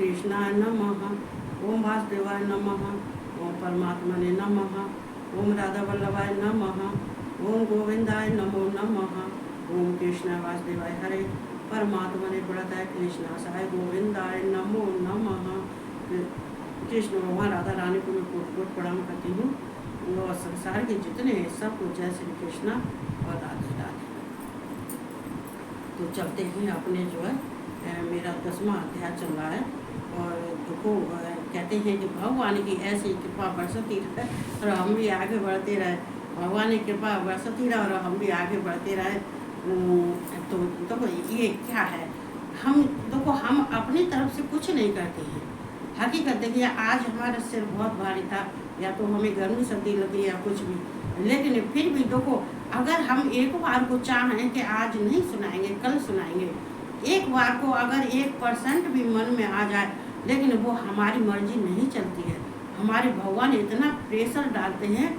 कृष्णाय नमः। ओम वासुदेवाय नमः। ओम परमात्मने नमः। ओम राधा वल्लभाय नमः। ओम गोविंदाय नमो नमः। ओम कृष्णाय वासुदेवाय हरे परमात्मने प्रणताय कृष्णाय गोविंदाय नमो नमः। कृष्ण भगवान राधा रानी को मैं कोट कोट प्रणाम करती हूँ और संसार के जितने हैं सबको जय श्री कृष्णा और राधे राधे। तो चलते ही अपने जो है मेरा 10वां अध्याय चल रहा है और देखो कहते हैं कि भगवान की ऐसी कृपा बरसती रहे और हम भी आगे बढ़ते रहे। भगवान की कृपा बरसती रहे और हम भी आगे बढ़ते रहे। तो देखो ये क्या है, हम देखो हम अपनी तरफ से कुछ नहीं करते हैं। हकीकत देखिए आज हमारा सिर बहुत भारी था या तो हमें गर्मी सर्दी लगी या कुछ भी, लेकिन फिर भी देखो अगर हम एक बार को चाहें कि आज नहीं सुनाएंगे कल सुनाएंगे, एक बार को अगर 1% भी मन में आ जाए, लेकिन वो हमारी मर्जी नहीं चलती है। हमारे भगवान इतना प्रेशर डालते हैं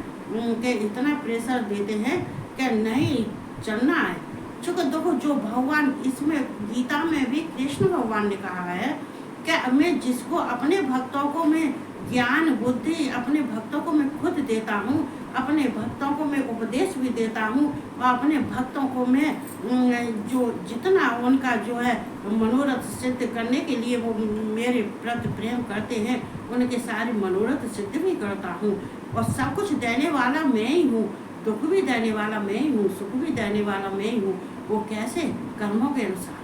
कि इतना प्रेशर देते हैं कि नहीं चलना है। चूँकि देखो जो भगवान इसमें गीता में भी कृष्ण भगवान ने कहा है कि मैं जिसको अपने भक्तों को मैं ज्ञान बुद्धि अपने भक्तों को मैं खुद देता हूँ, अपने भक्तों को मैं उपदेश भी देता हूँ और अपने भक्तों को मैं जो जितना उनका जो है मनोरथ सिद्ध करने के लिए वो मेरे प्रति प्रेम करते हैं उनके सारे मनोरथ सिद्ध भी करता हूँ। और सब कुछ देने वाला मैं ही हूँ, दुख भी देने वाला मैं ही हूँ, सुख भी देने वाला मैं ही हूँ। वो कैसे? कर्मों के अनुसार।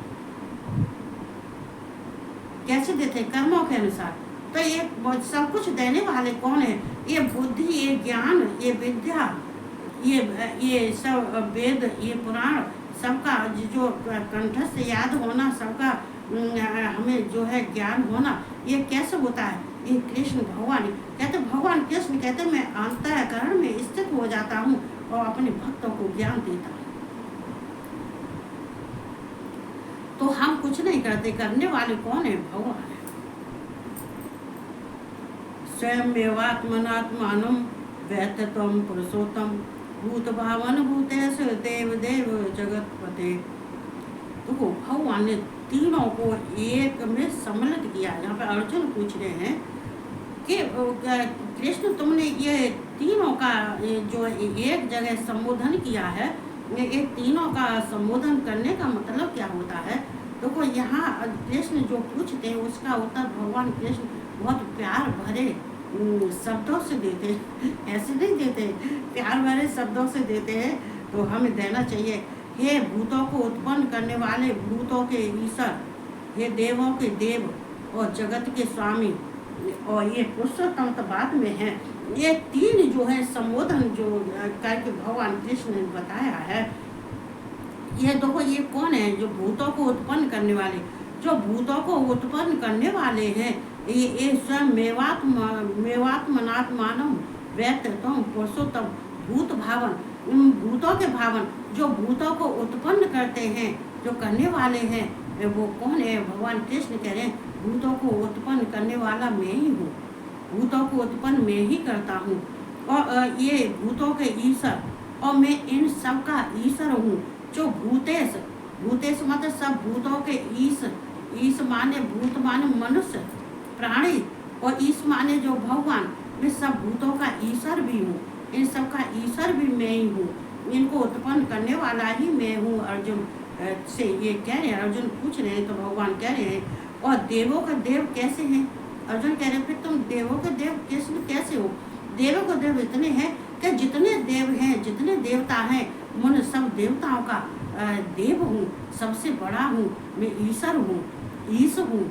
कैसे देते? कर्मों के अनुसार। तो ये सब कुछ देने वाले कौन है? ये बुद्धि, ये ज्ञान, ये विद्या, ये सब वेद, ये पुराण, सबका जो कंठस्थ याद होना, सबका हमें जो है ज्ञान होना, ये कैसे होता है? ये कृष्ण भगवान कहते, भगवान कृष्ण कहते मैं अंतःकरण में स्थित हो जाता हूँ और अपने भक्तों को ज्ञान देता हूँ। तो हम कुछ नहीं करते, करने वाले कौन है? भगवान है। स्वयमेवात्मनात्मानं व्यथतम पुरुषोत्तम भूत भावन भूतेषु देव देव जगतपते। तो भगवान ने तीनों को एक में सम्मिलित किया। यहाँ पे अर्जुन पूछ रहे हैं कि कृष्ण तुमने ये तीनों का जो एक जगह संबोधन किया है, ये तीनों का संबोधन करने का मतलब क्या होता है? देखो यहाँ कृष्ण जो पूछते हैं उसका उत्तर भगवान कृष्ण बहुत प्यार भरे शब्दों से देते हैं। ऐसे नहीं देते, प्यार भरे शब्दों से देते हैं। तो हमें देना चाहिए, हे भूतों को उत्पन्न करने वाले भूतों के ईश्वर, हे देवों के देव और जगत के स्वामी, और ये पुरुषोत्तम तो बाद में है। ये तीन जो है संबोधन जो करके भगवान कृष्ण ने बताया है। ये देखो ये कौन है? जो भूतों को उत्पन्न करने वाले, जो भूतों को उत्पन्न करने वाले हैं, ये स्वयं मेवात्मनात्मानं व्यथतम पुरुषोत्तम भूत भावन, भूतों के भावन, जो भूतों को उत्पन्न करते हैं, जो करने वाले हैं, वो कौन है? भगवान कृष्ण कह रहे हैं भूतों को उत्पन्न करने वाला मैं ही हूँ, भूतों को उत्पन्न मैं ही करता हूँ। और ये भूतों के ईश्वर, और मैं इन सब का ईश्वर हूँ। जो भूतेश, भूतेश मतलब सब भूतों के ईश, ईश माने भूत माने मनुष्य प्राणी, और ईश माने जो भगवान, मैं सब भूतों का ईश्वर भी हूँ, इन सब का ईश्वर भी मैं ही हूँ, इनको उत्पन्न करने वाला ही मैं हूँ। अर्जुन से ये कह रहे हैं, अर्जुन पूछ रहे हैं तो भगवान कह रहे हैं। और देवों का देव कैसे हैं? अर्जुन कह रहे फिर तुम देवों के देव कृष्ण कैसे हो? देवों के देव इतने हैं कि जितने देव हैं, जितने देवता हैं, उन सब देवताओं का देव हूँ, सबसे बड़ा हूँ, मैं ईश्वर हूँ, ईश हूँ।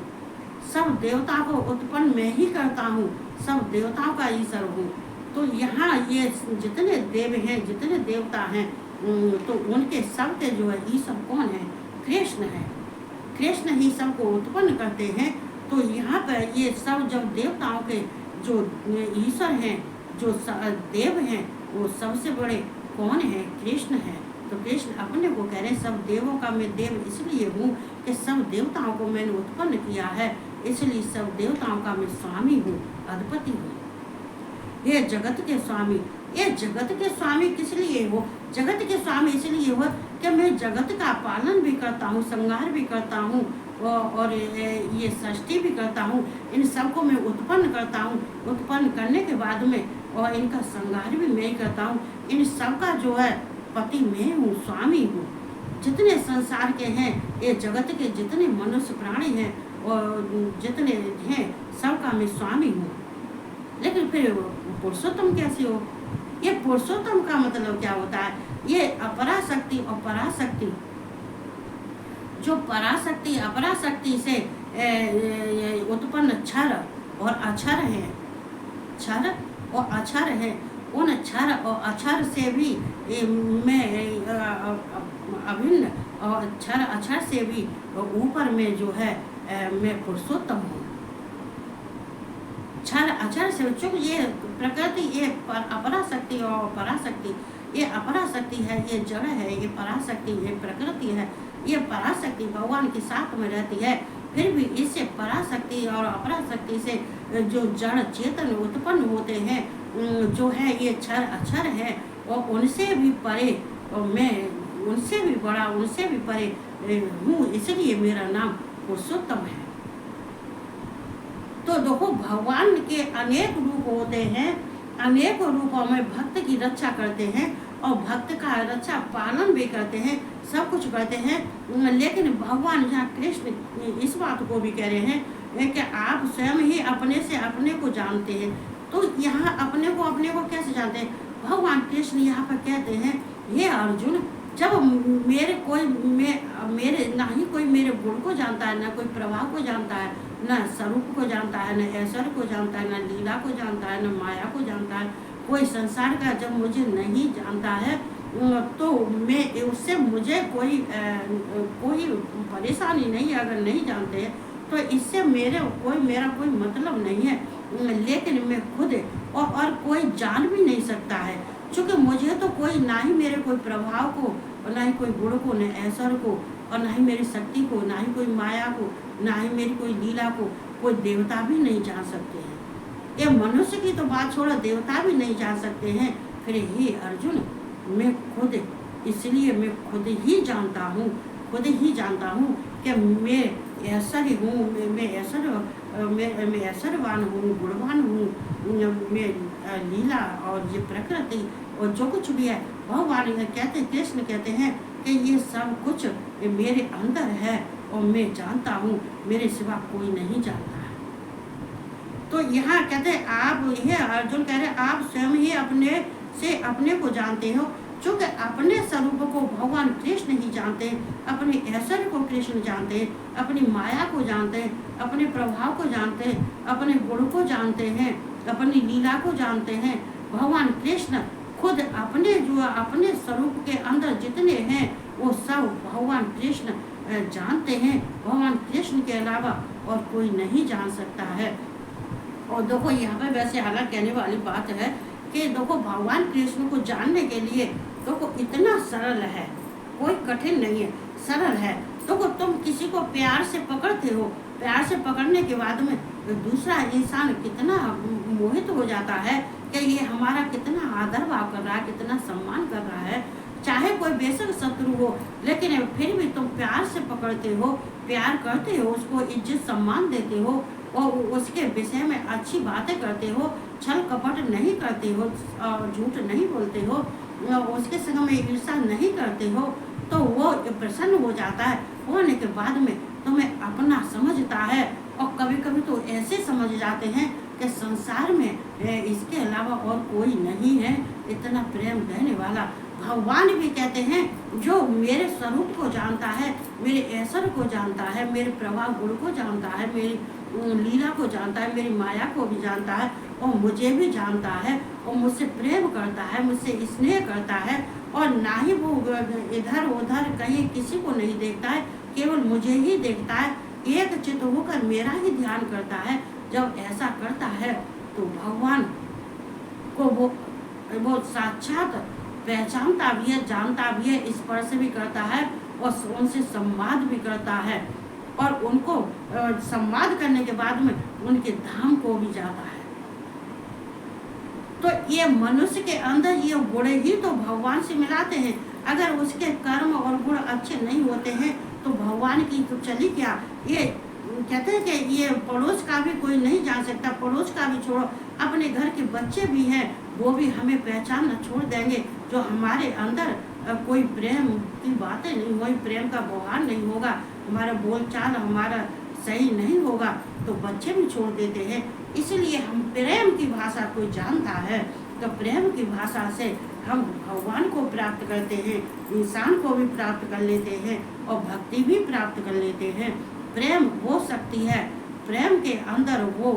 सब देवता को उत्पन्न मैं ही करता हूँ, सब देवताओं का ईश्वर हूँ। तो यहाँ ये जितने देव हैं, जितने देवता हैं, तो उनके सबके जो है ईश्वर कौन है? कृष्ण है। कृष्ण ही सबको उत्पन्न करते हैं। तो यहाँ पर ये सब जब देवताओं के जो ईश्वर हैं, जो देव हैं, वो सबसे बड़े कौन है? कृष्ण है। तो कृष्ण अपने को कह रहे हैं सब देवों का मैं देव इसलिए हूँ कि सब देवताओं को मैंने उत्पन्न किया है, इसलिए सब देवताओं का मैं स्वामी हूँ, अधिपति हूँ। ये जगत के स्वामी, ये जगत के स्वामी किस लिए हो? जगत के स्वामी इसलिए हो कि मैं जगत का पालन भी करता हूँ, संहार भी करता हूँ और ये सृष्टि भी करता हूँ, इन सबको मैं उत्पन्न करता हूँ, उत्पन्न करने के बाद में और इनका संहार भी मैं ही करता हूँ। इन सब का जो है पति मैं हूँ, स्वामी हूँ। जितने संसार के हैं, ये जगत के जितने मनुष्य प्राणी हैं और जितने हैं, सबका मैं स्वामी हूँ। लेकिन फिर पुरुषोत्तम कैसे हो? ये पुरुषोत्तम का मतलब क्या होता है? ये अपराशक्ति और पराशक्ति, जो पराशक्ति अपराशक्ति से उत्पन्न क्षर और अक्षर है, क्षर और अक्षर है, उन क्षर और अक्षर से भी मैं अभिन्न और क्षर अक्षर से भी ऊपर में जो है मैं पुरुषोत्तम हूँ। क्षर अक्षर से, चूंकि ये प्रकृति, ये अपराशक्ति और पराशक्ति, ये अपराशक्ति है, ये जड़ है, ये पराशक्ति, ये प्रकृति है। ये पराशक्ति भगवान के साथ में रहती है, फिर भी इससे पराशक्ति और अपराशक्ति से जो जड़ चेतन उत्पन्न होते हैं, जो है ये क्षर अक्षर है, और उनसे भी परे, और मैं उनसे भी बड़ा, उनसे भी परे हूँ, इसलिए मेरा नाम पुरुषोत्तम है। तो देखो, भगवान के अनेक रूप होते हैं, अनेक रूपों में भक्त की रक्षा करते हैं और भक्त का रक्षा पालन भी करते हैं, सब कुछ करते हैं। लेकिन भगवान यहाँ कृष्ण इस बात को भी कह रहे हैं कि आप स्वयं ही अपने से अपने को जानते हैं। तो यहाँ अपने को कैसे जानते हैं? भगवान कृष्ण यहाँ पर कहते हैं, हे अर्जुन, जब मेरे ना ही कोई मेरे गुण को जानता है, ना कोई प्रभाव को जानता है, न स्वरूप को जानता है, न ऐश्वर्य को जानता है, न लीला को जानता है, न माया को जानता है, कोई संसार का जब मुझे नहीं जानता है, तो मैं उससे मुझे कोई परेशानी नहीं है। अगर नहीं जानते हैं तो इससे मेरा कोई मतलब नहीं है। लेकिन मैं खुद और कोई जान भी नहीं सकता है, क्योंकि मुझे तो कोई, ना ही मेरे कोई प्रभाव को, और ना ही कोई गुण को, न ऐश्वर्य को, और ना ही मेरी शक्ति को, ना ही कोई माया को, ना ही मेरी कोई लीला को, कोई देवता भी नहीं जान सकते हैं। ये मनुष्य की तो बात छोड़ो, देवता भी नहीं जान सकते हैं। फिर हे अर्जुन, मैं खुद, इसलिए मैं खुद ही जानता हूँ, खुद ही जानता हूँ कि मैं ऐश्वर्य हूँ, मैं ऐश्वर्यवान हूँ, गुणवान हूँ, मैं लीला और ये प्रकृति और जो कुछ भी है, भगवान कहते, कृष्ण कहते हैं कि ये सब कुछ मेरे अंदर है और मैं जानता हूँ, मेरे सिवा कोई नहीं जानता है। तो यहाँ कहते हैं, आप, ये अर्जुन कह रहे, आप स्वयं ही अपने से अपने को जानते हो, क्योंकि अपने स्वरूप को भगवान कृष्ण ही जानते हैं, अपने ऐश्वर्य को कृष्ण जानते हैं, अपनी माया को जानते हैं, अपने प्रभाव को जानते हैं, अपने गुण को जानते हैं, अपनी लीला को जानते हैं। भगवान कृष्ण खुद अपने स्वरूप के अंदर जितने हैं, वो सब भगवान कृष्ण जानते हैं। भगवान कृष्ण के अलावा और कोई नहीं जान सकता है। और देखो, यहाँ पे वैसे अलग कहने वाली बात है कि देखो, भगवान कृष्ण को जानने के लिए देखो इतना सरल है, कोई कठिन नहीं है, सरल है। देखो, तुम किसी को प्यार से पकड़ते हो, प्यार से पकड़ने के बाद में दूसरा इंसान कितना मोहित हो जाता है कि ये हमारा कितना आदर भाव कर रहा है, कितना सम्मान कर रहा है। चाहे कोई बेशक शत्रु हो, लेकिन फिर भी तुम प्यार से पकड़ते हो, प्यार करते हो, उसको इज्जत सम्मान देते हो और उसके विषय में अच्छी बातें करते हो, छल कपट नहीं करते हो, झूठ नहीं बोलते हो, उसके संग में ईर्ष्या नहीं करते हो, तो वो प्रसन्न हो जाता है। होने के बाद में तुम्हें अपना समझता है, और कभी कभी तो ऐसे समझ जाते हैं कि संसार में इसके अलावा और कोई नहीं है इतना प्रेम देने वाला। भगवान भी कहते हैं, जो मेरे स्वरूप को जानता है, मेरे ऐश्वर्य को जानता है, मेरे प्रभाव गुण को जानता है, मेरी लीला को जानता है, मेरी माया को भी जानता है, और मुझे भी जानता है, और मुझसे प्रेम करता है, मुझसे स्नेह करता है, और ना ही वो इधर उधर कहीं किसी को नहीं देखता है, केवल मुझे ही देखता है, एक चित्त होकर मेरा ही ध्यान करता है। जब ऐसा करता है तो भगवान को वो साक्षात पहचानता भी है, जानता भी है, स्पर्श भी करता है, और उनसे संवाद भी करता है, और उनको संवाद करने के बाद में उनके धाम को भी जाता है। तो ये मनुष्य के अंदर ये गुण ही तो भगवान से मिलाते हैं। अगर उसके कर्म और गुण अच्छे नहीं होते हैं तो भगवान की तो चली क्या। ये कहते हैं कि ये पड़ोस का भी कोई नहीं जान सकता, पड़ोस का भी छोड़ो, अपने घर के बच्चे भी हैं वो भी हमें पहचानना छोड़ देंगे। जो हमारे अंदर कोई प्रेम की बातें नहीं हुई, प्रेम का बहार नहीं होगा, हमारा बोलचाल हमारा सही नहीं होगा तो बच्चे भी छोड़ देते हैं। इसलिए हम प्रेम की भाषा कोई जानता है तो प्रेम की भाषा से हम भगवान को प्राप्त करते हैं, इंसान को भी प्राप्त कर लेते हैं और भक्ति भी प्राप्त कर लेते हैं। प्रेम वो शक्ति है, प्रेम के अंदर वो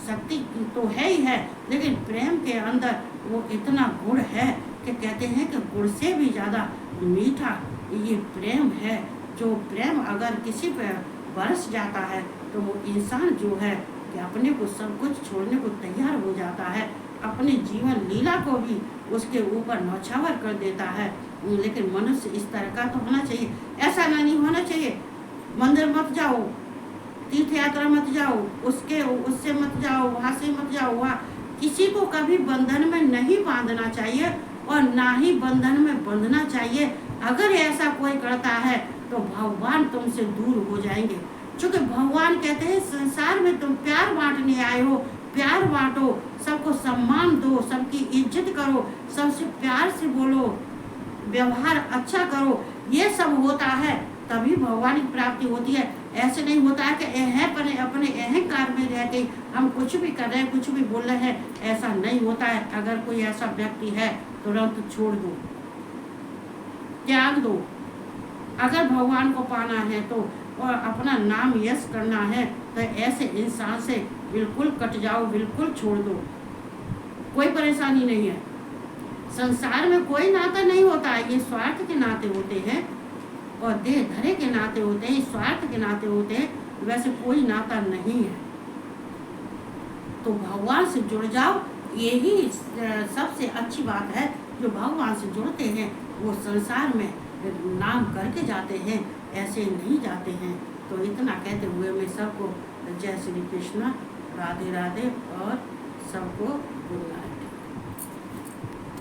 शक्ति तो है ही है, लेकिन प्रेम के अंदर वो इतना गुण है कि कहते हैं कि गुड़ से भी ज़्यादा मीठा ये प्रेम है। जो प्रेम अगर किसी पर बरस जाता है तो वो इंसान जो है कि अपने को सब कुछ छोड़ने को तैयार हो जाता है, अपने जीवन लीला को भी उसके ऊपर नौछावर कर देता है। लेकिन मनुष्य इस तरह का तो होना चाहिए, ऐसा नहीं होना चाहिए। मंदिर मत जाओ, तीर्थ यात्रा मत जाओ, उससे मत जाओ, वहाँ से मत जाओ, वहाँ किसी को कभी बंधन में नहीं बांधना चाहिए और ना ही बंधन में बंधना चाहिए। अगर ऐसा कोई करता है तो भगवान तुमसे दूर हो जाएंगे। क्योंकि भगवान कहते हैं संसार में तुम प्यार बांटने आए हो, प्यार बांटो, सबको सम्मान दो, सबकी इज्जत करो, सबसे प्यार से बोलो, व्यवहार अच्छा करो। ये सब होता है तभी भगवान की प्राप्ति होती है। ऐसे नहीं होता है कि अपने अहंकार में रह के हम कुछ भी कर रहे हैं, कुछ भी बोल रहे हैं, ऐसा नहीं होता है। अगर कोई ऐसा व्यक्ति है तुरंत छोड़ दो, त्याग दो। अगर भगवान को पाना है तो और अपना नाम यश करना है तो ऐसे इंसान से बिल्कुल कट जाओ, बिल्कुल छोड़ दो, कोई परेशानी नहीं है। संसार में कोई नाता नहीं होता है, ये स्वार्थ के नाते होते हैं और देह धरे के नाते होते हैं, स्वार्थ के नाते होते हैं, वैसे कोई नाता नहीं है। तो भगवान से जुड़ जाओ, यही सबसे अच्छी बात है। जो भगवान से जुड़ते हैं वो संसार में नाम करके जाते हैं, ऐसे नहीं जाते हैं। तो इतना कहते हुए मैं सबको जय श्री कृष्ण, राधे राधे और सबको गुड नाइट।